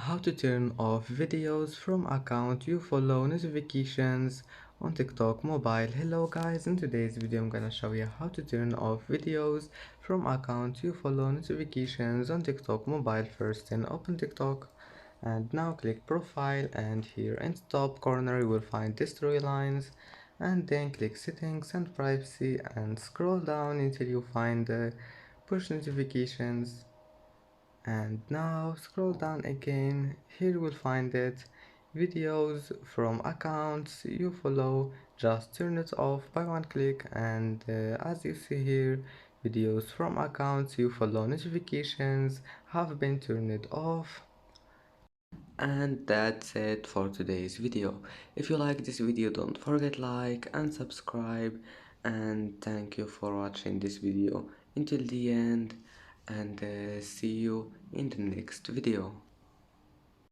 how to turn off videos from account you follow notifications on TikTok mobile. Hello guys, in today's video I'm gonna show you how to turn off videos from account you follow notifications on TikTok mobile. First, then open TikTok and now click profile, and here in the top corner you will find the storylines, and then click settings and privacy and scroll down until you find the push notifications, and now scroll down again. Here you will find it, videos from accounts you follow. Just turn it off by one click, and as you see here, videos from accounts you follow notifications have been turned off. And that's it for today's video. If you like this video, don't forget like and subscribe, and thank you for watching this video until the end, and see you in the next video.